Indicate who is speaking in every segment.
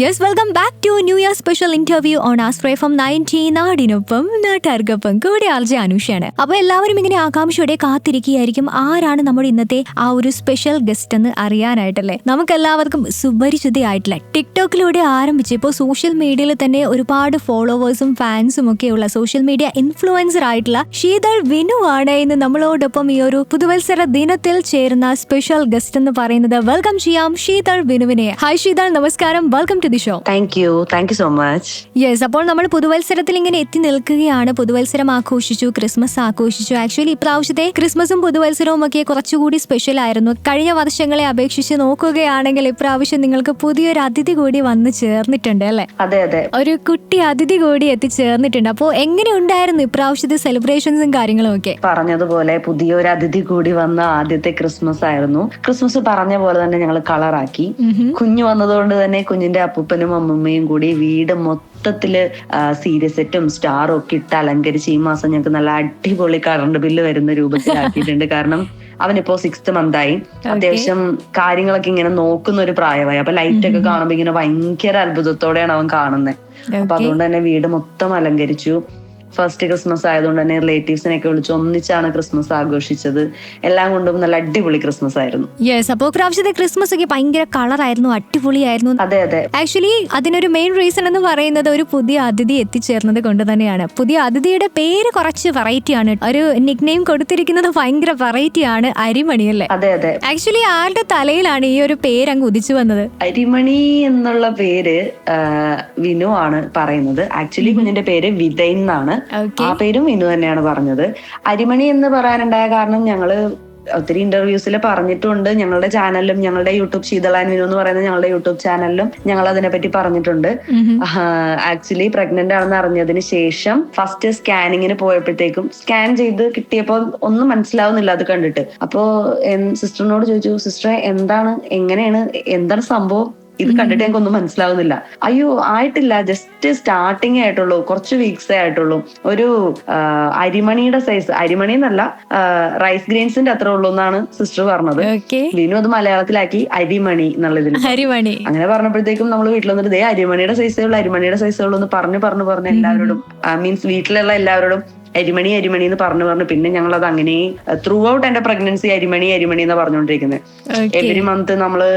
Speaker 1: Yes, welcome back to new year special interview on astray from 90 നാടിനൊപ്പം നാട്ടുകാർക്കൊപ്പം കൂടെ RJ അനുഷയാണ്. അപ്പൊ എല്ലാവരും ഇങ്ങനെ ആകാംക്ഷയോടെ കാത്തിരിക്കുകയായിരിക്കും ആരാണ് നമ്മുടെ ഇന്നത്തെ ആ ഒരു സ്പെഷ്യൽ ഗസ്റ്റ് എന്ന് അറിയാനായിട്ടല്ലേ. നമുക്ക് എല്ലാവർക്കും സുപരിചിതയായിട്ടുള്ള ടിക്ടോക്കിലൂടെ ആരംഭിച്ച് ഇപ്പോൾ സോഷ്യൽ മീഡിയയിൽ തന്നെ ഒരുപാട് ഫോളോവേഴ്സും ഫാൻസും ഒക്കെയുള്ള സോഷ്യൽ മീഡിയ ഇൻഫ്ലുവൻസർ ആയിട്ടുള്ള ശീതൾ വിനു ആണ് ഇന്ന് നമ്മളോടൊപ്പം ഈ ഒരു പുതുവത്സര ദിനത്തിൽ ചേരുന്ന സ്പെഷ്യൽ ഗസ്റ്റ് എന്ന് പറയുന്നത്. വെൽക്കം ചെയ്യാം ശീതൾ വിനുവിനെ. ഹായ് ശീതൾ, നമസ്കാരം. Welcome to the show.
Speaker 2: Thank you so much.
Speaker 1: Yes, അപ്പോൾ നമ്മൾ പുതുവത്സരത്തിൽ ഇങ്ങനെ എത്തി നിൽക്കുകയാണ്. പുതുവത്സരം ആഘോഷിച്ചു, ക്രിസ്മസ് ആഘോഷിച്ചു. ആക്ച്വലി ഇപ്രാവശ്യത്തെ ക്രിസ്മസും പുതുവത്സരവും ഒക്കെ കുറച്ചുകൂടി സ്പെഷ്യൽ ആയിരുന്നു. കഴിഞ്ഞ വർഷങ്ങളെ അപേക്ഷിച്ച് നോക്കുകയാണെങ്കിൽ ഇപ്രാവശ്യം നിങ്ങൾക്ക് പുതിയൊരു അതിഥി കൂടി വന്ന് ചേർന്നിട്ടുണ്ട് അല്ലെ?
Speaker 2: അതെ അതെ,
Speaker 1: ഒരു കുട്ടി അതിഥി കൂടി എത്തിച്ചേർന്നിട്ടുണ്ട്. അപ്പോൾ എങ്ങനെ ഉണ്ടായിരുന്നു ഇപ്രാവശ്യത്തെ സെലിബ്രേഷൻസും കാര്യങ്ങളും ഒക്കെ?
Speaker 2: പറഞ്ഞതുപോലെ പുതിയൊരു അതിഥി കൂടി വന്ന ആദ്യത്തെ ക്രിസ്മസ് ആയിരുന്നു. ക്രിസ്മസ് പറഞ്ഞ പോലെ തന്നെ ഞങ്ങൾ കളറാക്കി. കുഞ്ഞു വന്നതുകൊണ്ട് തന്നെ കുഞ്ഞിന്റെ അപ്പൂപ്പനും അമ്മമ്മയും കൂടി വീട് മൊത്തത്തില് സീരിയസ് സെറ്റും സ്റ്റാറും ഒക്കെ ഇട്ട് അലങ്കരിച്ച് ഈ മാസം ഞങ്ങൾക്ക് നല്ല അടിപൊളി കറണ്ട് ബില്ല് വരുന്ന രൂപത്തിലാക്കിയിട്ടുണ്ട്. കാരണം അവനിപ്പോ 6th month ആയി. അത്യാവശ്യം കാര്യങ്ങളൊക്കെ ഇങ്ങനെ നോക്കുന്ന ഒരു പ്രായമായി. അപ്പൊ ലൈറ്റ് ഒക്കെ കാണുമ്പോ ഇങ്ങനെ ഭയങ്കര അത്ഭുതത്തോടെയാണ് അവൻ കാണുന്നത്. അപ്പൊ അതുകൊണ്ട് തന്നെ വീട് മൊത്തം അലങ്കരിച്ചു. ഫസ്റ്റ് ക്രിസ്മസ് ആയതുകൊണ്ട് തന്നെ റിലേറ്റീവ്സിനെയൊക്കെ വിളിച്ച് ഒന്നിച്ചാണ് ക്രിസ്മസ് ആഘോഷിച്ചത്. എല്ലാം കൊണ്ടും നല്ല അടിപൊളി ക്രിസ്മസ് ആയിരുന്നു.
Speaker 1: യെസ്, അപ്പോൾ പ്രാവശ്യത്തെ ക്രിസ്മസ് ഒക്കെ ഭയങ്കര കളറായിരുന്നു, അടിപൊളിയായിരുന്നു.
Speaker 2: അതെ അതെ,
Speaker 1: ആക്ച്വലി അതിനൊരു മെയിൻ റീസൺ എന്ന് പറയുന്നത് ഒരു പുതിയ അതിഥി എത്തിച്ചേർന്നത് കൊണ്ട് തന്നെയാണ്. പുതിയ അതിഥിയുടെ പേര് കുറച്ച് വെറൈറ്റി ആണ്. ഒരു നിക് നെയിം കൊടുത്തിരിക്കുന്നത് ഭയങ്കര വെറൈറ്റി ആണ്, അരിമണി അല്ലേ?
Speaker 2: അതെ അതെ.
Speaker 1: ആക്ച്വലി ആരുടെ തലയിലാണ് ഈ ഒരു പേര് അങ്ങ് ഉദിച്ചു വന്നത്?
Speaker 2: അരിമണി എന്നുള്ള പേര് വിനു ആണ് പറയുന്നത്. ആക്ച്വലി കുഞ്ഞിന്റെ പേര് വിതൈൻ എന്നാണ്. ആ പേരും വിനു തന്നെയാണ് പറഞ്ഞത്. അരിമണി എന്ന് പറയാനുണ്ടായ കാരണം ഞങ്ങള് ഒത്തിരി ഇന്റർവ്യൂസിൽ പറഞ്ഞിട്ടുണ്ട്. ഞങ്ങളുടെ ചാനലിലും ഞങ്ങളുടെ യൂട്യൂബ് ശീതൾ ആൻഡ് വിനു എന്ന് പറയുന്ന ഞങ്ങളുടെ യൂട്യൂബ് ചാനലിലും ഞങ്ങൾ അതിനെപ്പറ്റി പറഞ്ഞിട്ടുണ്ട്. ആക്ച്വലി പ്രഗ്നന്റ് ആണെന്ന് അറിഞ്ഞതിന് ശേഷം ഫസ്റ്റ് സ്കാനിങ്ങിന് പോയപ്പോഴത്തേക്കും സ്കാൻ ചെയ്ത് കിട്ടിയപ്പോൾ ഒന്നും മനസ്സിലാവുന്നില്ല അത് കണ്ടിട്ട്. അപ്പോ സിസ്റ്ററിനോട് ചോദിച്ചു, സിസ്റ്ററെ എന്താണ് സംഭവം, ഇത് കണ്ടിട്ട് ഞങ്ങൾക്കൊന്നും മനസ്സിലാവുന്നില്ല. അയ്യോ ആയിട്ടില്ല, ജസ്റ്റ് സ്റ്റാർട്ടിങ് ആയിട്ടുള്ളൂ, കുറച്ച് വീക്സേ ആയിട്ടുള്ളൂ, ഒരു അരിമണിയുടെ സൈസ്, അരിമണി എന്നല്ല റൈസ് ഗ്രെയിൻസിന്റെ അത്ര ഉള്ളൂ എന്നാണ് സിസ്റ്റർ പറഞ്ഞത്. വിനു അത് മലയാളത്തിലാക്കി അരിമണി എന്നുള്ളതിൽ. അങ്ങനെ പറഞ്ഞപ്പോഴത്തേക്കും നമ്മൾ വീട്ടിൽ വന്നിട്ട് അരിമണിയുടെ സൈസേ ഉള്ളൂ, അരിമണിയുടെ സൈസേ ഉള്ളൂ എന്ന് പറഞ്ഞു എല്ലാവരോടും, മീൻസ് വീട്ടിലുള്ള എല്ലാവരോടും അരിമണി എന്ന് പറഞ്ഞു. പിന്നെ ഞങ്ങൾ അത് അങ്ങനെ ത്രൂ ഔട്ട് എന്റെ പ്രഗ്നൻസി അരിമണി എന്ന് പറഞ്ഞുകൊണ്ടിരിക്കുന്നത്. എവരി മന്ത് നമ്മള്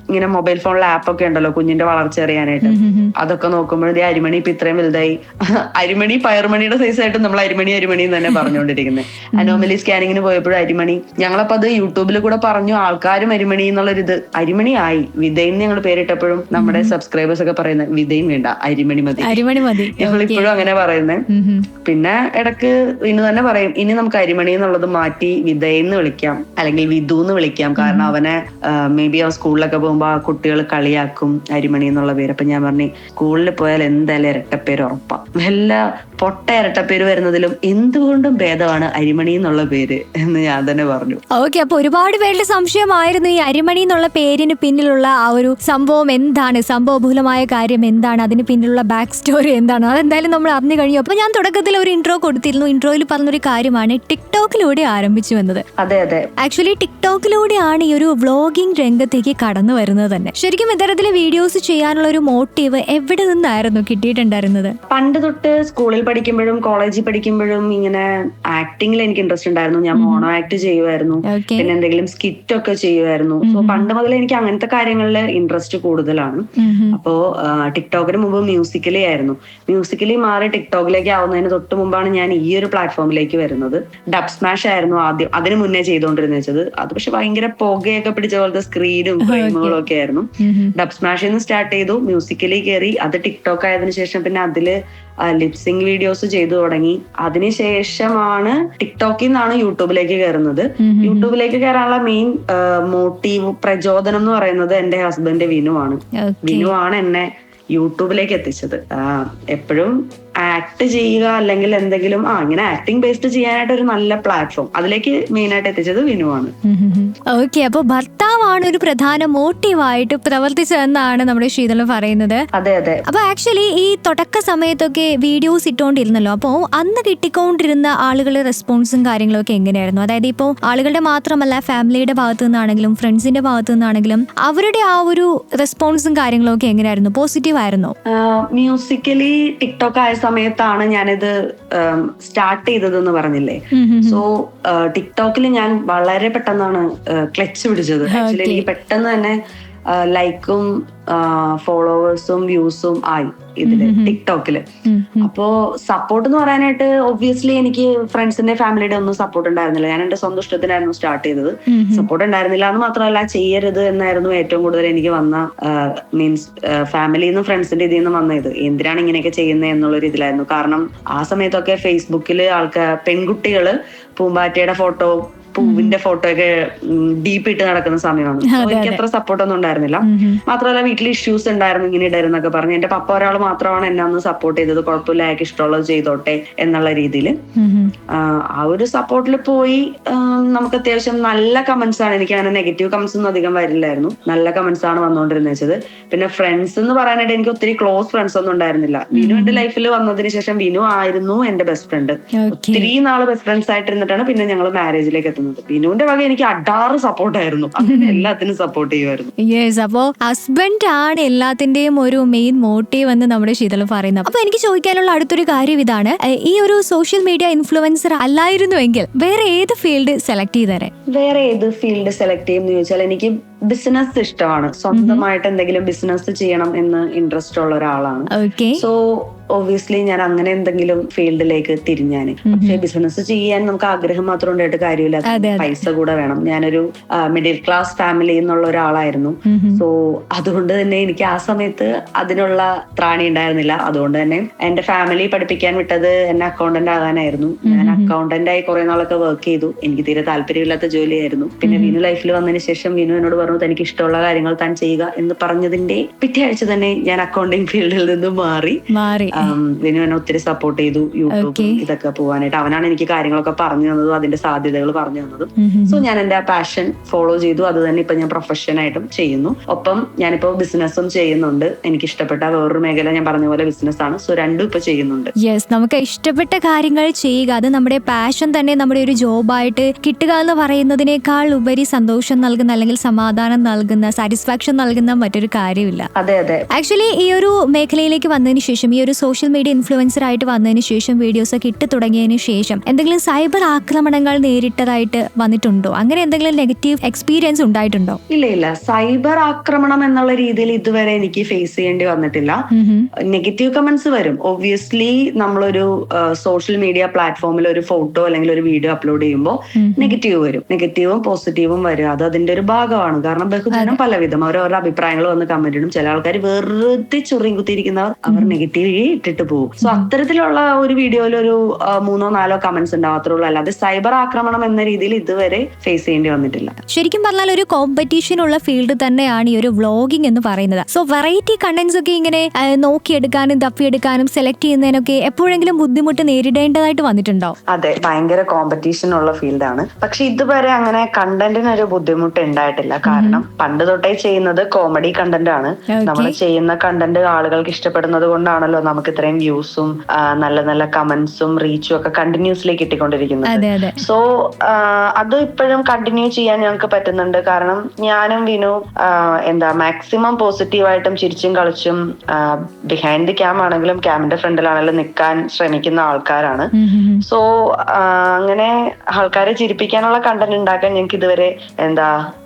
Speaker 2: ഇങ്ങനെ മൊബൈൽ ഫോണിൽ ആപ്പ് ഒക്കെ ഉണ്ടല്ലോ കുഞ്ഞിന്റെ വളർച്ച അറിയാനായിട്ട്. അതൊക്കെ നോക്കുമ്പോഴേ അരിമണി ഇപ്പൊ ഇത്രയും വലുതായി. അരിമണി പയർമണിയുടെ സൈസ് ആയിട്ട് നമ്മൾ അരിമണി എന്ന് തന്നെ പറഞ്ഞുകൊണ്ടിരിക്കുന്നത്. അനോമലി സ്കാനിങ്ങിന് പോയപ്പോഴും അരിമണി. ഞങ്ങളപ്പോ അത് യൂട്യൂബിൽ കൂടെ പറഞ്ഞു, ആൾക്കാരും അരിമണി എന്നുള്ളൊരിത്. അരിമണി ആയി. വിതൈൻ ഞങ്ങൾ പേരിട്ടപ്പോഴും നമ്മുടെ സബ്സ്ക്രൈബേഴ്സ് ഒക്കെ പറയുന്നത് വിതൈൻ വേണ്ട, അരിമണി മതി. ഞങ്ങളിപ്പോഴും അങ്ങനെ പറയുന്നത്. പിന്നെ ഇടക്ക് വിനു തന്നെ പറയും, ഇനി നമുക്ക് അരിമണി എന്നുള്ളത് മാറ്റി വിതയെന്ന് വിളിക്കാം, അല്ലെങ്കിൽ വിധു എന്ന് വിളിക്കാം. കാരണം അവനെ മേ ബി അവൻ സ്കൂളിലൊക്കെ പോകുമ്പോ ആ കുട്ടികൾ കളിയാക്കും അരിമണി എന്നുള്ള പേര്. അപ്പൊ ഞാൻ പറഞ്ഞു, സ്കൂളിൽ പോയാൽ എന്തായാലും ഇരട്ടപ്പേര് ഉറപ്പാ. വല്ല പൊട്ട ഇരട്ടപ്പേര് വരുന്നതിലും എന്തുകൊണ്ടും ഭേദമാണ് അരിമണി എന്നുള്ള പേര് എന്ന് ഞാൻ തന്നെ പറഞ്ഞു.
Speaker 1: ഓക്കെ, അപ്പൊ ഒരുപാട് പേരുടെ സംശയമായിരുന്നു ഈ അരിമണി എന്നുള്ള പേരിന് പിന്നിലുള്ള ആ ഒരു സംഭവം എന്താണ്, സംഭവബഹുലമായ കാര്യം എന്താണ്, അതിന് പിന്നിലുള്ള ബാക്ക് സ്റ്റോറി എന്താണ്, അതെന്തായാലും നമ്മൾ അറിഞ്ഞു കഴിഞ്ഞു. അപ്പൊ ഞാൻ തുടക്കത്തിൽ ഒരു ഇൻട്രോ കൊടുത്തിരുന്നു. ഇൻട്രോയിൽ പറഞ്ഞൊരു കാര്യമാണ് ടിക്ടോക്കിലൂടെ ആരംഭിച്ചു വന്നത്.
Speaker 2: അതെ അതെ,
Speaker 1: ആക്ച്വലി ടിക്ടോക്കിലൂടെയാണ് ഈ ഒരു വ്ളോഗിംഗ് രംഗത്തേക്ക് കടന്നു വരുന്നത് തന്നെ. ശരിക്കും ഇത്തരത്തിലെ വീഡിയോസ് ചെയ്യാനുള്ള ഒരു മോട്ടീവ് എവിടെ നിന്നായിരുന്നു കിട്ടിയിട്ടുണ്ടായിരുന്നത്?
Speaker 2: പണ്ട് തൊട്ട് സ്കൂളിൽ പഠിക്കുമ്പോഴും കോളേജിൽ പഠിക്കുമ്പോഴും ഇങ്ങനെ ആക്ടിങ്ങിൽ എനിക്ക് ഇൻട്രസ്റ്റ് ഉണ്ടായിരുന്നു. ഞാൻ മോണോ ആക്ട് ചെയ്യുമായിരുന്നു, പിന്നെ എന്തെങ്കിലും സ്കിറ്റ് ഒക്കെ ചെയ്യുമായിരുന്നു. സോ പണ്ട് മുതൽ എനിക്ക് അങ്ങനത്തെ കാര്യങ്ങളിൽ ഇൻട്രസ്റ്റ് കൂടുതലാണ്. അപ്പോ ടിക്ടോക്കിന് മുമ്പ് മ്യൂസിക്കലി ആയിരുന്നു. മ്യൂസിക്കലി മാറി ടിക്ടോക്കിലേക്ക് ആവുന്നതിന് തൊട്ട് മുമ്പാണ് ഞാൻ ഈ ഒരു പ്ലാറ്റ്ഫോമിലേക്ക് വരുന്നത്. ഡബ് സ്മാഷ് ആയിരുന്നു ആദ്യം, അതിന് മുന്നേ ചെയ്തുകൊണ്ടിരുന്നത് വെച്ചത്. അത് പക്ഷെ ഭയങ്കര പുകയൊക്കെ പിടിച്ച പോലത്തെ സ്ക്രീനും ഫ്രെയിമുകളും ഒക്കെ ആയിരുന്നു. ഡബ് സ്മാഷിൽ നിന്ന് സ്റ്റാർട്ട് ചെയ്തു, മ്യൂസിക്കലി കയറി, അത് ടിക്ടോക്ക് ആയതിനു ശേഷം പിന്നെ അതില് ലിപ്സിംഗ് വീഡിയോസ് ചെയ്തു തുടങ്ങി. അതിനുശേഷമാണ് ടിക്ടോക്കിൽ നിന്നാണ് യൂട്യൂബിലേക്ക് കയറുന്നത്. യൂട്യൂബിലേക്ക് കയറാനുള്ള മെയിൻ മോട്ടീവ്, പ്രചോദനം എന്ന് പറയുന്നത് എന്റെ ഹസ്ബൻഡ് വിനു ആണ് എന്നെ യൂട്യൂബിലേക്ക് എത്തിച്ചത്. എപ്പോഴും ആക്ട് ചെയ്യുക അല്ലെങ്കിൽ എന്തെങ്കിലും ഇങ്ങനെ ആക്ടിങ് ബേസ്ഡ് ചെയ്യാനായിട്ട് ഒരു നല്ല പ്ലാറ്റ്ഫോം, അതിലേക്ക് മെയിൻ ആയിട്ട് എത്തിച്ചത് വിനു ആണ്.
Speaker 1: ഓക്കെ, അപ്പൊ ഭർത്താവാണ് ഒരു പ്രധാന മോട്ടീവായിട്ട് പ്രവർത്തിച്ചതെന്നാണ് നമ്മുടെ ശീതൾ പറയുന്നത്.
Speaker 2: അതെ അതെ.
Speaker 1: അപ്പൊ ആക്ച്വലി ഈ തുടക്ക സമയത്തൊക്കെ വീഡിയോസ് ഇട്ടോണ്ടിരുന്നല്ലോ, അപ്പോ അന്ന് കിട്ടിക്കൊണ്ടിരുന്ന ആളുകളുടെ റെസ്പോൺസും കാര്യങ്ങളും ഒക്കെ എങ്ങനെയായിരുന്നു? അതായത് ഇപ്പോ ആളുകളുടെ മാത്രമല്ല, ഫാമിലിയുടെ ഭാഗത്തു നിന്നാണെങ്കിലും ഫ്രണ്ട്സിന്റെ ഭാഗത്തു നിന്നാണെങ്കിലും അവരുടെ ആ ഒരു റെസ്പോൺസും കാര്യങ്ങളും ഒക്കെ എങ്ങനെയായിരുന്നു? പോസിറ്റീവ് ആയിരുന്നോ?
Speaker 2: മ്യൂസിക്കലി ടിക്ടോക്ക് ആയ സമയത്താണ് ഞാനിത് സ്റ്റാർട്ട് ചെയ്തതെന്ന് പറഞ്ഞില്ലേ. സോ ടിക്ടോക്കിൽ ഞാൻ വളരെ പെട്ടെന്നാണ് ക്ലച്ച് പിടിച്ചത്. ആക്ച്വലി എനിക്ക് പെട്ടെന്ന് തന്നെ ലൈക്കും ഫോളോവേഴ്സും വ്യൂസും ആയി ഇതില് ടിക്ടോക്കില്. അപ്പോ സപ്പോർട്ട് എന്ന് പറയാനായിട്ട് ഒബ്വിയസ്ലി എനിക്ക് ഫ്രണ്ട്സിന്റെ ഫാമിലിയുടെ ഒന്നും സപ്പോർട്ട് ഉണ്ടായിരുന്നില്ല. ഞാൻ എന്റെ സ്വന്തം ഇഷ്ടത്തിനായിരുന്നു സ്റ്റാർട്ട് ചെയ്തത്. സപ്പോർട്ട് ഉണ്ടായിരുന്നില്ല എന്ന് മാത്രമല്ല, ചെയ്യരുത് എന്നായിരുന്നു ഏറ്റവും കൂടുതൽ എനിക്ക് വന്ന മീൻസ് ഫാമിലിന്നും ഫ്രണ്ട്സിന്റെ ഇതിൽ നിന്നും വന്നത്. എന്തിനാണ് ഇങ്ങനെയൊക്കെ ചെയ്യുന്നത് എന്നുള്ളൊരു ഇതിലായിരുന്നു. കാരണം ആ സമയത്തൊക്കെ ഫേസ്ബുക്കില് പെൺകുട്ടികള് പൂമ്പാറ്റയുടെ ഫോട്ടോ, പൂവിന്റെ ഫോട്ടോ ഒക്കെ ഡീപ്പ് ഇട്ട് നടക്കുന്ന സമയമാണ്. എനിക്ക് അത്ര സപ്പോർട്ടൊന്നും ഉണ്ടായിരുന്നില്ല. മാത്രമല്ല വീട്ടിൽ ഇഷ്യൂസ് ഉണ്ടായിരുന്നു, ഇങ്ങനെ ഇടരുന്നൊക്കെ പറഞ്ഞ്. എന്റെ പപ്പ ഒരാൾ മാത്രമാണ് എന്നെ ഒന്ന് സപ്പോർട്ട് ചെയ്തത്. കുഴപ്പമില്ല, അയാൾക്ക് ഇഷ്ടമുള്ളത് ചെയ്തോട്ടെ എന്നുള്ള രീതിയിൽ. ആ ഒരു സപ്പോർട്ടിൽ പോയി. നമുക്ക് അത്യാവശ്യം നല്ല കമന്റ്സ് ആണ്. എനിക്ക് അങ്ങനെ നെഗറ്റീവ് കമന്റ്സ് ഒന്നും അധികം വരില്ലായിരുന്നു. നല്ല കമന്റ്സ് ആണ് വന്നുകൊണ്ടിരുന്നത്. പിന്നെ ഫ്രണ്ട്സ് എന്ന് പറയാനായിട്ട് എനിക്ക് ഒത്തിരി ക്ലോസ് ഫ്രണ്ട്സ് ഒന്നും ഉണ്ടായിരുന്നില്ല. വിനു എന്റെ ലൈഫിൽ വന്നതിന് ശേഷം വിനു ആയിരുന്നു എന്റെ ബെസ്റ്റ് ഫ്രണ്ട്. ഒത്തിരി നാള് ബെസ്റ്റ് ഫ്രണ്ട്സ് ആയിട്ടിരുന്നിട്ടാണ് പിന്നെ ഞങ്ങൾ മാരേജിലേക്ക് എത്തുന്നത്. ബിനുവിന്റെ വക എനിക്ക് അഡാറ് സപ്പോർട്ടായിരുന്നു. അങ്ങനെ എല്ലാത്തിനും സപ്പോർട്ട് ചെയ്യുമായിരുന്നു.
Speaker 1: യെസ്, അപ്പോ ഹസ്ബൻഡ് ആണ് എല്ലാത്തിന്റെയും ഒരു മെയിൻ മോട്ടീവ് എന്ന് നമ്മുടെ ശീതൾ പറയുന്നത്. അപ്പൊ എനിക്ക് ചോദിക്കാനുള്ള അടുത്തൊരു കാര്യം ഇതാണ്, ഈ ഒരു സോഷ്യൽ മീഡിയ ഇൻഫ്ലുവൻസർ അല്ലായിരുന്നുവെങ്കിൽ വേറെ ഏത് ഫീൽഡ് സെലക്ട് ചെയ്തേരെ?
Speaker 2: വേറെ ഏത് ഫീൽഡ് സെലക്ട് ചെയ്യും എന്ന് ചോദിച്ചാൽ എനിക്ക് ബിസിനസ് ഇഷ്ടമാണ്. സ്വന്തമായിട്ട് എന്തെങ്കിലും ബിസിനസ് ചെയ്യണം എന്ന് ഇൻട്രസ്റ്റ് ഉള്ള ഒരാളാണ്. സോ ഒബ്വിയസ്ലി ഞാൻ അങ്ങനെ എന്തെങ്കിലും ഫീൽഡിലേക്ക് തിരിഞ്ഞാന്. പക്ഷെ ബിസിനസ് ചെയ്യാൻ നമുക്ക് ആഗ്രഹം മാത്രം ഉണ്ടായിട്ട് കാര്യമില്ല, പൈസ കൂടെ വേണം. ഞാനൊരു മിഡിൽ ക്ലാസ് ഫാമിലി എന്നുള്ള ഒരാളായിരുന്നു. സോ അതുകൊണ്ട് തന്നെ എനിക്ക് ആ സമയത്ത് അതിനുള്ള ത്രാണി ഉണ്ടായിരുന്നില്ല. അതുകൊണ്ട് തന്നെ എന്റെ ഫാമിലി പഠിപ്പിക്കാൻ വിട്ടത് എന്നെ അക്കൗണ്ടന്റ് ആകാനായിരുന്നു. ഞാൻ അക്കൗണ്ടന്റ് ആയി കുറെ നാളൊക്കെ വർക്ക് ചെയ്തു. എനിക്ക് തീരെ താല്പര്യമില്ലാത്ത ജോലിയായിരുന്നു. പിന്നെ വിനു ലൈഫിൽ വന്നതിന് ശേഷം വിനു എന്നോട് പറഞ്ഞു, തനിക്ക് ഇഷ്ടമുള്ള കാര്യങ്ങൾ താൻ ചെയ്യുക എന്ന് പറഞ്ഞതിന്റെ പിറ്റേ ആഴ്ച തന്നെ ഞാൻ അക്കൗണ്ടിങ് ഫീൽഡിൽ നിന്ന് മാറി. വിനു എന്നെ ഒത്തിരി സപ്പോർട്ട് ചെയ്തു. യൂട്യൂബ് ഇതൊക്കെ പോകാനായിട്ട് അവനാണ് എനിക്ക് കാര്യങ്ങളൊക്കെ പറഞ്ഞു തന്നതും അതിന്റെ സാധ്യതകൾ പറഞ്ഞു തന്നതും. സോ ഞാൻ എന്റെ ആ പാഷൻ ഫോളോ ചെയ്തു. അത് തന്നെ ഇപ്പൊ ഞാൻ പ്രൊഫഷനായിട്ടും ചെയ്യുന്നു. ഒപ്പം ഞാനിപ്പോ ബിസിനസ്സും ചെയ്യുന്നുണ്ട്. എനിക്ക് ഇഷ്ടപ്പെട്ട വേറൊരു മേഖല ഞാൻ പറഞ്ഞ പോലെ ബിസിനസ് ആണ്. സോ രണ്ടും ഇപ്പൊ ചെയ്യുന്നുണ്ട്.
Speaker 1: യെസ്, നമുക്ക് ഇഷ്ടപ്പെട്ട കാര്യങ്ങൾ ചെയ്യുക, അത് നമ്മുടെ പാഷൻ തന്നെ നമ്മുടെ ഒരു ജോബായിട്ട് കിട്ടുക എന്ന് പറയുന്നതിനേക്കാൾ ഉപരി സന്തോഷം നൽകുന്ന അല്ലെങ്കിൽ സമാധാനം നൽകുന്ന, സാറ്റിസ്ഫാക്ഷൻ നൽകുന്ന മറ്റൊരു കാര്യമില്ല.
Speaker 2: അതെ അതെ.
Speaker 1: ആക്ച്വലി ഈ ഒരു മേഖലയിലേക്ക് വന്നതിന് ശേഷം, ഈ ഒരു സോഷ്യൽ മീഡിയ ഇൻഫ്ലുവൻസർ ആയിട്ട് വന്നതിന് ശേഷം, വീഡിയോസ് ഒക്കെ ഇട്ട് തുടങ്ങിയതിന് ശേഷം എന്തെങ്കിലും സൈബർ ആക്രമണങ്ങൾ നേരിട്ടതായിട്ട് വന്നിട്ടുണ്ടോ? അങ്ങനെ എന്തെങ്കിലും നെഗറ്റീവ് എക്സ്പീരിയൻസ് ഉണ്ടായിട്ടുണ്ടോ?
Speaker 2: ഇല്ല, സൈബർ ആക്രമണം എന്നുള്ള രീതിയിൽ ഇതുവരെ എനിക്ക് ഫേസ് ചെയ്യേണ്ടി വന്നിട്ടില്ല. നെഗറ്റീവ് കമന്റ്സ് വരും. ഒബ്വിയസ്ലി നമ്മളൊരു സോഷ്യൽ മീഡിയ പ്ലാറ്റ്ഫോമിൽ ഒരു ഫോട്ടോ അല്ലെങ്കിൽ ഒരു വീഡിയോ അപ്ലോഡ് ചെയ്യുമ്പോൾ നെഗറ്റീവ് വരും. നെഗറ്റീവും പോസിറ്റീവും വരും. അത് അതിന്റെ ഒരു ഭാഗമാണ്. കാരണം ബഹുജനം പലവിധം അവരവരുടെ അഭിപ്രായങ്ങൾ വന്ന് കമന്റ് ഇടും. ചില ആൾക്കാർ വെറുതെ ചൊറിയും കുത്തിയിരിക്കുന്നവർ അവർ നെഗറ്റീവ് ഇട്ടിട്ട് പോകും. സോ അത്തരത്തിലുള്ള ഒരു വീഡിയോയിൽ ഒരു 3-4 കമന്റ്സ് ഉണ്ടാവത്തുള്ളൂ. അല്ലാതെ സൈബർ ആക്രമണം എന്ന രീതിയിൽ ഇതുവരെ ഫേസ് ചെയ്യേണ്ടി വന്നിട്ടില്ല.
Speaker 1: ശരിക്കും പറഞ്ഞാൽ ഒരു കോമ്പറ്റീഷൻ ഉള്ള ഫീൽഡ് തന്നെയാണ് ഈ ഒരു വ്ളോഗിംഗ് എന്ന് പറയുന്നത്. സോ വെറൈറ്റി കണ്ടന്റ്സ് ഒക്കെ ഇങ്ങനെ നോക്കിയെടുക്കാനും തപ്പിയെടുക്കാനും സെലക്ട് ചെയ്യുന്നതിനൊക്കെ എപ്പോഴെങ്കിലും ബുദ്ധിമുട്ട് നേരിടേണ്ടതായിട്ട് വന്നിട്ടുണ്ടോ?
Speaker 2: അതെ, ഭയങ്കര കോമ്പറ്റീഷൻ ഉള്ള ഫീൽഡാണ്. പക്ഷെ ഇതുവരെ അങ്ങനെ കണ്ടന്റിന് ഒരു ബുദ്ധിമുട്ട് ഉണ്ടായിട്ടില്ല. കാരണം പണ്ട് തൊട്ടേ ചെയ്യുന്നത് കോമഡി കണ്ടന്റ് ആണ്. നമ്മൾ ചെയ്യുന്ന കണ്ടന്റ് ആളുകൾക്ക് ഇഷ്ടപ്പെടുന്നത് കൊണ്ടാണല്ലോ നമുക്ക് ഇത്രയും വ്യൂസും നല്ല നല്ല കമന്റ്സും റീച്ചും ഒക്കെ കണ്ടിന്യൂസ്ലി കിട്ടിക്കൊണ്ടിരിക്കുന്നത്. സോ അത് ഇപ്പോഴും കണ്ടിന്യൂ ചെയ്യാൻ ഞങ്ങൾക്ക് പറ്റുന്നുണ്ട്. കാരണം ഞാനും വിനു മാക്സിമം പോസിറ്റീവായിട്ടും ചിരിച്ചും കളിച്ചും ബിഹൈൻഡ് ദി ക്യാം ആണെങ്കിലും ക്യാമിന്റെ ഫ്രണ്ടിലാണെങ്കിലും നിൽക്കാൻ ശ്രമിക്കുന്ന ആൾക്കാരാണ്. സോ അങ്ങനെ ആൾക്കാരെ ചിരിപ്പിക്കാനുള്ള കണ്ടന്റ് ഉണ്ടാക്കാൻ ഞങ്ങൾക്ക് ഇതുവരെ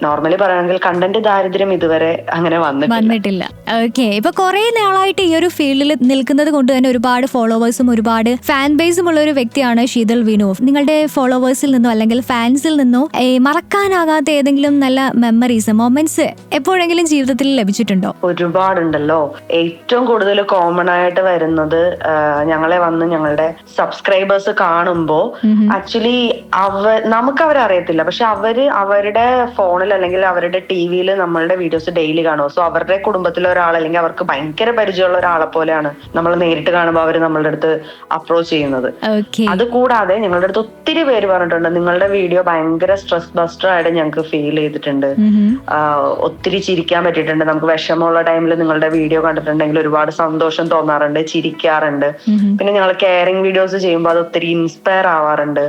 Speaker 2: നോർമലി പറയുകയാണെങ്കിൽ കണ്ടന്റ് ദാരിദ്ര്യം ഇതുവരെ അങ്ങനെ വന്നിട്ടില്ല.
Speaker 1: ഓക്കെ, ഇപ്പൊ കുറെ നാളായിട്ട് ഈ ഒരു ഫീൽഡിൽ നിൽക്കുന്നത് കൊണ്ട് തന്നെ ഒരുപാട് ഫോളോവേഴ്സും ഒരുപാട് ഫാൻ ബേസും ഉള്ള ഒരു വ്യക്തിയാണ് ശീതൾ വിനു. നിങ്ങളുടെ ഫോളോവേഴ്സിൽ നിന്നോ അല്ലെങ്കിൽ ഫാൻസിൽ നിന്നോ മറക്കാനാകാത്ത ഏതെങ്കിലും നല്ല മെമ്മറീസ്, മൊമെന്റ്സ് എപ്പോഴെങ്കിലും ജീവിതത്തിൽ ലഭിച്ചിട്ടുണ്ടോ?
Speaker 2: ഒരുപാടുണ്ടല്ലോ. ഏറ്റവും കൂടുതൽ കോമൺ ആയിട്ട് വരുന്നത് ഞങ്ങളെ വന്ന് ഞങ്ങളുടെ സബ്സ്ക്രൈബേഴ്സ് കാണുമ്പോ ആക്ച്വലി നമുക്ക് അവരെ അറിയത്തില്ല. പക്ഷെ അവരുടെ ഫോണിൽ അല്ലെങ്കിൽ അവരുടെ ടിവിയിൽ നമ്മളുടെ വീഡിയോസ് ഡെയിലി കാണും. സോ അവരുടെ കുടുംബത്തിലെ ഒരാൾ അല്ലെങ്കിൽ അവർക്ക് ഭയങ്കര പരിചയമുള്ള ഒരാളെ പോലെയാണ് നമ്മൾ നേരിട്ട് കാണുമ്പോൾ അവർ നമ്മളുടെ അടുത്ത് അപ്രോച്ച് ചെയ്യുന്നത്. അത് കൂടാതെ ഞങ്ങളുടെ അടുത്ത് ഒത്തിരി പേര് പറഞ്ഞിട്ടുണ്ട് നിങ്ങളുടെ വീഡിയോ ഭയങ്കര സ്ട്രെസ് ബസ്റ്റർ ആയിട്ട് ഞങ്ങൾക്ക് ഫീൽ ചെയ്തിട്ടുണ്ട്, ഒത്തിരി ചിരിക്കാൻ പറ്റിയിട്ടുണ്ട്, നമുക്ക് വിഷമമുള്ള ടൈമിൽ നിങ്ങളുടെ വീഡിയോ കണ്ടിട്ടുണ്ടെങ്കിൽ ഒരുപാട് സന്തോഷം തോന്നാറുണ്ട്, ചിരിക്കാറുണ്ട്. പിന്നെ ഞങ്ങൾ കെയറിങ് വീഡിയോസ് ചെയ്യുമ്പോൾ അത് ഒത്തിരി ഇൻസ്പയർ ആവാറുണ്ട്.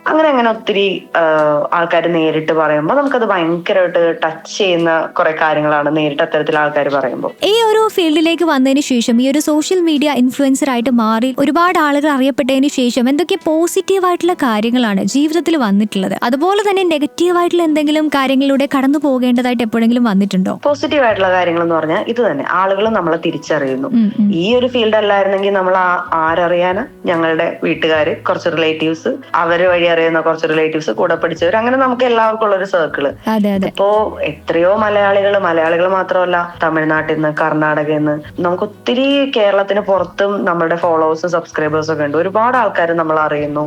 Speaker 2: അങ്ങനെ ഒത്തിരി ആൾക്കാർ നേരിട്ട് പറയുമ്പോൾ നമുക്കത് ഭയങ്കരമായിട്ട് ടച്ച് ചെയ്യുന്ന കുറെ കാര്യങ്ങളാണ് നേരിട്ട് അത്തരത്തിൽ ആൾക്കാർ പറയുമ്പോൾ.
Speaker 1: ഈ ഒരു ഫീൽഡിലേക്ക് വന്നതിന് ശേഷം, ഈ ഒരു സോഷ്യൽ മീഡിയ ഇൻഫ്ലുവൻസർ ആയിട്ട് മാറി ഒരുപാട് ആളുകൾ അറിയപ്പെട്ടതിന് ശേഷം എന്തൊക്കെ പോസിറ്റീവായിട്ടുള്ള കാര്യങ്ങളാണ് ജീവിതത്തിൽ വന്നിട്ടുള്ളത്? അതുപോലെ തന്നെ നെഗറ്റീവായിട്ടുള്ള എന്തെങ്കിലും കാര്യങ്ങളിലൂടെ കടന്നു പോകേണ്ടതായിട്ട് എപ്പോഴെങ്കിലും വന്നിട്ടുണ്ടോ?
Speaker 2: പോസിറ്റീവായിട്ടുള്ള കാര്യങ്ങൾ എന്ന് പറഞ്ഞാൽ ഇത് തന്നെ, ആളുകൾ നമ്മളെ തിരിച്ചറിയുന്നു. ഈ ഒരു ഫീൽഡ് അല്ലായിരുന്നെങ്കിൽ നമ്മൾ ആരറിയാന്, ഞങ്ങളുടെ വീട്ടുകാര്, കുറച്ച് റിലേറ്റീവ്സ്, അവര് വഴി അറിയുന്ന കുറച്ച് റിലേറ്റീവ്സ്, കൂടെ പഠിച്ചവർ, അങ്ങനെ നമുക്ക് എല്ലാവർക്കും ഉള്ള ഒരു സർക്കിള്. ഇപ്പോ എത്രയോ മലയാളികൾ മാത്രമല്ല, തമിഴ്നാട്ടിൽ നിന്ന്, കർണാടകയിൽ നിന്ന്, നമുക്ക് ഒത്തിരി കേരളത്തിന് പുറത്തും നമ്മുടെ ഫോളോവേഴ്സും സബ്സ്ക്രൈബേഴ്സും ഒക്കെ ഉണ്ട്. ഒരുപാട് ആൾക്കാർ നമ്മൾ അറിയുന്നു,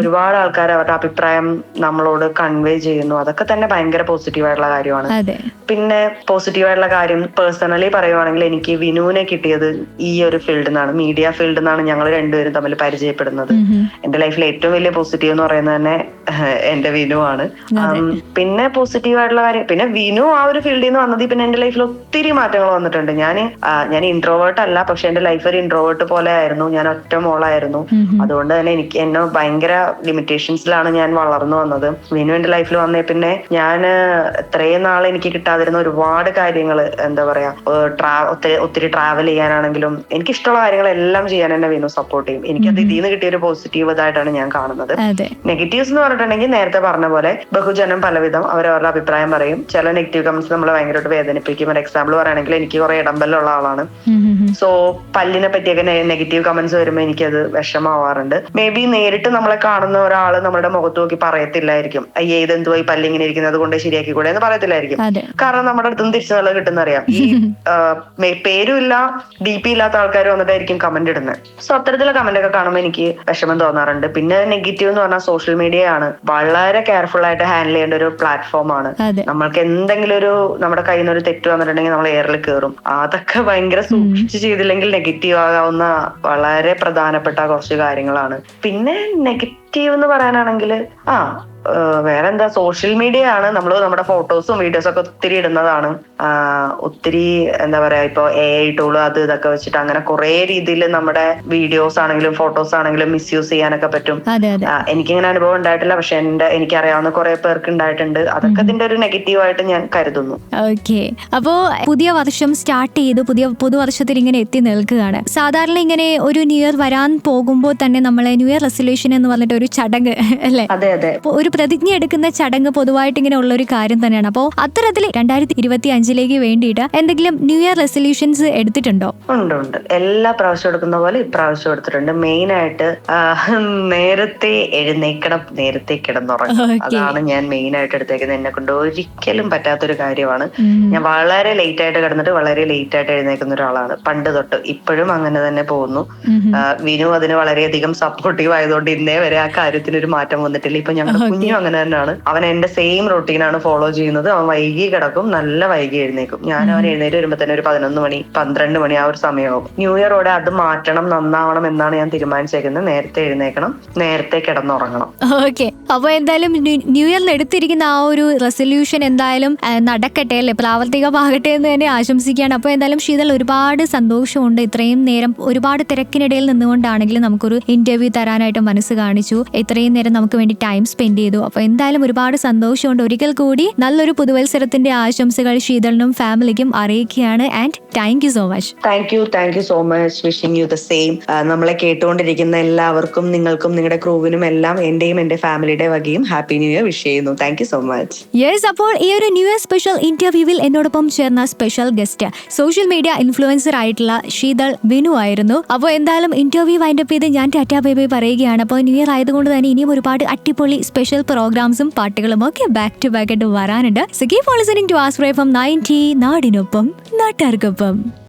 Speaker 2: ഒരുപാട് ആൾക്കാർ അവരുടെ അഭിപ്രായം നമ്മളോട് കൺവേ ചെയ്യുന്നു. അതൊക്കെ തന്നെ ഭയങ്കര പോസിറ്റീവായിട്ടുള്ള കാര്യമാണ്. പിന്നെ പോസിറ്റീവായിട്ടുള്ള കാര്യം പേഴ്സണലി പറയുവാണെങ്കിൽ എനിക്ക് വിനുവിനെ കിട്ടിയത് ഈ ഒരു ഫീൽഡിൽ നിന്നാണ്, മീഡിയ ഫീൽഡിൽ നിന്നാണ് ഞങ്ങൾ രണ്ടുപേരും തമ്മിൽ പരിചയപ്പെടുന്നത്. എന്റെ ലൈഫിൽ ഏറ്റവും വലിയ പോസിറ്റീവ് എന്ന് പറയുന്നത് തന്നെ എന്റെ വിനു ആണ്. പിന്നെ പോസിറ്റീവ് ആയിട്ടുള്ള കാര്യം, പിന്നെ വിനു ആ ഒരു ഫീൽഡിൽ നിന്ന് വന്നത് പിന്നെ എന്റെ ലൈഫിൽ ഒത്തിരി മാറ്റങ്ങൾ വന്നിട്ടുണ്ട്. ഞാൻ ഇൻട്രോവേർട്ട് അല്ല, പക്ഷെ എന്റെ ലൈഫ് ഒരു ഇൻട്രോവേർട്ട് പോലെ ആയിരുന്നു. ഞാൻ ഒറ്റ മോളായിരുന്നു. അതുകൊണ്ട് തന്നെ എന്നെ ഭയങ്കര ലിമിറ്റേഷൻസിലാണ് ഞാൻ വളർന്നു വന്നത്. വിനു എന്റെ ലൈഫിൽ വന്നേ പിന്നെ ഞാൻ ഇത്രയും നാൾ എനിക്ക് കിട്ടാതിരുന്ന ഒരുപാട് കാര്യങ്ങൾ, എന്താ പറയാ, ഒത്തിരി ട്രാവൽ ചെയ്യാനാണെങ്കിലും എനിക്കിഷ്ടമുള്ള കാര്യങ്ങളെല്ലാം ചെയ്യാൻ എന്നെ വിനു സപ്പോർട്ട് ചെയ്യും. എനിക്കത് ഇതിൽ നിന്ന് കിട്ടിയ ഒരു പോസിറ്റീവ് ഇതായിട്ടാണ് ഞാൻ കാണുന്നത്. നെഗറ്റീവ്സ് എന്ന് പറഞ്ഞിട്ടുണ്ടെങ്കിൽ നേരത്തെ പറഞ്ഞ പോലെ ബഹുജനം പലവിധം അവരവരുടെ അഭിപ്രായം പറയും. ചില നെഗറ്റീവ് കമന്റ്സ് നമ്മളെ ഭയങ്കരമായിട്ട് വേദനിപ്പിക്കും. ഒരു എക്സാമ്പിൾ പറയുകയാണെങ്കിൽ എനിക്ക് കുറെ ഇടമ്പലുള്ള ആളാണ്. സോ പല്ലിനെ പറ്റിയൊക്കെ നെഗറ്റീവ് കമന്റ്സ് വരുമ്പോൾ എനിക്കത് വിഷമാവാറുണ്ട്. മേ ബി നേരിട്ട് നമ്മളെ കാണുന്ന ഒരാള് നമ്മുടെ മുഖത്ത് നോക്കി പറയത്തില്ലായിരിക്കും, അയ്യേ ഇതെന്തുവാ ഈ പല്ലിങ്ങനെ ഇരിക്കുന്നത് കൊണ്ട് ശരിയാക്കി കൂടെ എന്ന് പറയത്തില്ലായിരിക്കും. കാരണം നമ്മുടെ അടുത്തും തിരിച്ചു നല്ല കിട്ടുന്ന അറിയാം. ഈ പേരും ഇല്ല DP ഇല്ലാത്ത ആൾക്കാർ വന്നിട്ടായിരിക്കും കമന്റ് ഇടുന്നത്. സോ അത്തരത്തിലുള്ള കമന്റ് ഒക്കെ കാണുമ്പോൾ എനിക്ക് വിഷമം തോന്നാറുണ്ട്. പിന്നെ നെഗറ്റീവ് എന്ന് പറഞ്ഞാൽ സോഷ്യൽ മീഡിയ ആണ്. വളരെ കെയർഫുൾ ആയിട്ട് ഹാൻഡിൽ ചെയ്യേണ്ട ഒരു പ്ലാറ്റ്ഫോം ആണ്. നമ്മൾക്ക് എന്തെങ്കിലും നമ്മുടെ കയ്യിൽ നിന്ന് ഒരു തെറ്റ് വന്നിട്ടുണ്ടെങ്കിൽ നമ്മൾ എയറിൽ കയറും. അതൊക്കെ ഭയങ്കര സൂക്ഷിച്ച് ചെയ്തില്ലെങ്കിൽ നെഗറ്റീവ് ആകാവുന്ന വളരെ പ്രധാനപ്പെട്ട കുറച്ച് കാര്യങ്ങളാണ്. പിന്നെ നെഗറ്റീവ് എന്ന് പറയാനാണെങ്കിൽ വേറെന്താ, സോഷ്യൽ മീഡിയ ആണ്. നമ്മൾ നമ്മുടെ ഫോട്ടോസും വീഡിയോസും ഒക്കെ ഒത്തിരി ഇടുന്നതാണ്. ഒത്തിരി എന്താ പറയാ, ഇപ്പൊ AI ടൂള് അത് ഇതൊക്കെ വെച്ചിട്ട് അങ്ങനെ കുറെ രീതിയിൽ നമ്മുടെ വീഡിയോസ് ആണെങ്കിലും ഫോട്ടോസ് ആണെങ്കിലും മിസ്യൂസ് ചെയ്യാനൊക്കെ പറ്റും. എനിക്കിങ്ങനെ അനുഭവം ഉണ്ടായിട്ടില്ല, പക്ഷെ എനിക്കറിയാവുന്ന കുറെ പേർക്ക് ഉണ്ടായിട്ടുണ്ട്. അതൊക്കെ ഇതിന്റെ ഒരു നെഗറ്റീവ് ആയിട്ട് ഞാൻ കരുതുന്നു.
Speaker 1: ഓക്കെ, അപ്പോ പുതിയ വർഷം സ്റ്റാർട്ട് ചെയ്ത് പുതുവർഷത്തിൽ ഇങ്ങനെ എത്തി നിൽക്കുകയാണ്. സാധാരണ ഇങ്ങനെ ഒരു ന്യൂ ഇയർ വരാൻ പോകുമ്പോൾ തന്നെ നമ്മളെ ന്യൂ ഇയർ റെസൊല്യൂഷൻ എന്ന് പറഞ്ഞിട്ട് ഒരു ചടങ്ങ് അല്ലെ, ഒരു പ്രതിജ്ഞ എടുക്കുന്ന ചടങ്ങ് പൊതുവായിട്ട് ഇങ്ങനെ ഉള്ള ഒരു കാര്യം തന്നെയാണ്. അപ്പോൾ അത്തരത്തിൽ 2025 വേണ്ടിയിട്ട് എന്തെങ്കിലും ന്യൂ ഇയർ റെസൊല്യൂഷൻസ് എടുത്തിട്ടുണ്ടോ?
Speaker 2: ഉണ്ട്. എല്ലാ പ്രാവശ്യം എടുക്കുന്ന പോലെ ഇപ്രാവശ്യം എടുത്തിട്ടുണ്ട്. മെയിൻ ആയിട്ട് നേരത്തെ എഴുന്നേക്കണം, നേരത്തെ കിടന്നുറങ്ങണം. അതാണ് ഞാൻ മെയിൻ ആയിട്ട് എടുത്തേക്കുന്നത്. എന്നെ കൊണ്ട് ഒരിക്കലും പറ്റാത്തൊരു കാര്യമാണ്. ഞാൻ വളരെ ലേറ്റ് ആയിട്ട് കിടന്നിട്ട് വളരെ ലേറ്റ് ആയിട്ട് എഴുന്നേക്കുന്ന ഒരാളാണ് പണ്ട് തൊട്ട്. ഇപ്പോഴും അങ്ങനെ തന്നെ പോകുന്നു. വിനു അതിന് വളരെയധികം സപ്പോർട്ടീവ് ആയതുകൊണ്ട് ഇന്നേ വരെ ആ കാര്യത്തിന് ഒരു മാറ്റം വന്നിട്ടില്ല. ഇപ്പൊ ഞങ്ങളുടെ കുഞ്ഞും അങ്ങനെ തന്നെയാണ്. അവൻ എന്റെ സെയിം റൊട്ടീനാണ് ഫോളോ ചെയ്യുന്നത്. അവൻ വൈകി കിടക്കും, നല്ല വൈകി എഴുന്നേക്കും. ഞാൻ അവൻ എഴുന്നേറ്റ് വരുമ്പോ തന്നെ ഒരു 11 മണി 12 മണി ആ ഒരു സമയമാകും. ന്യൂ ഇയറോടെ അത് മാറ്റണം, നന്നാവണം എന്നാണ് ഞാൻ തീരുമാനിച്ചേക്കുന്നത്. നേരത്തെ എഴുന്നേക്കണം, നേരത്തെ കിടന്നുറങ്ങണം.
Speaker 1: ഓക്കെ, അപ്പൊ എന്തായാലും ന്യൂ ഇയറിൽ എടുത്തിരിക്കുന്ന ആ ഒരു റെസൊല്യൂഷൻ എന്തായാലും നടക്കട്ടെ അല്ലെ, പ്രാവർത്തികമാകട്ടെ എന്ന് തന്നെ ആശംസിക്കുകയാണ്. അപ്പൊ എന്തായാലും ശീതൾ, ഒരുപാട് സന്തോഷമുണ്ട്. ഇത്രയും നേരം ഒരുപാട് തിരക്കിനിടയിൽ നിന്നുകൊണ്ടാണെങ്കിലും നമുക്കൊരു ഇന്റർവ്യൂ തരാനായിട്ട് മനസ്സ് കാണിച്ചു. ഇത്രയും നേരം നമുക്ക് വേണ്ടി ടൈം സ്പെൻഡ് ചെയ്തു. അപ്പൊ എന്തായാലും ഒരുപാട് സന്തോഷമുണ്ട്. ഒരിക്കൽ കൂടി നല്ലൊരു പുതുവത്സരത്തിന്റെ ആശംസകൾ ശീതളിനും ഫാമിലിക്കും അറിയിക്കുകയാണ്. And thank you so much.
Speaker 2: Thank you so much. Wishing you the same. നമ്മളെ കേട്ടുകൊണ്ടിരിക്കുന്ന എല്ലാവർക്കും, നിങ്ങൾക്കും നിങ്ങളുടെ ക്രൂവിനും എല്ലാം എന്റെയും എന്റെ ഫാമിലിയുടെ വകയും ഹാപ്പി ന്യൂ ഇയർ വിഷ് ചെയ്യുന്നു. Thank you so much.
Speaker 1: Yes, അപ്പോൾ ഈ ഒരു ന്യൂ ഇയർ സ്പെഷ്യൽ ഇന്റർവ്യൂവിൽ എന്നോടൊപ്പം ചേർന്ന special guest social media influencer ആയിട്ടുള്ള ശീതൾ വിനു ആയിരുന്നു. അപ്പോൾ എന്തായാലും ഇന്റർവ്യൂ വൈൻഡപ്പ് ചെയ്ത് ഞാൻ ടാറ്റാ ബൈ ബൈ പറയുകയാണ്. അപ്പോൾ ന്യൂ ഇയർ ആയതുകൊണ്ട് തന്നെ ഇനിയും ഒരുപാട് അടിപൊളി സ്പെഷ്യൽ പ്രോഗ്രാംസും പാട്ടുകളും ഒക്കെ ബാക്ക് ടു ബാക്ക് ആയിട്ട് വരാനുണ്ട്. So keep on listening to astray from 90 നാടിനൊപ്പം നാട്ടാർക്കൊപ്പം.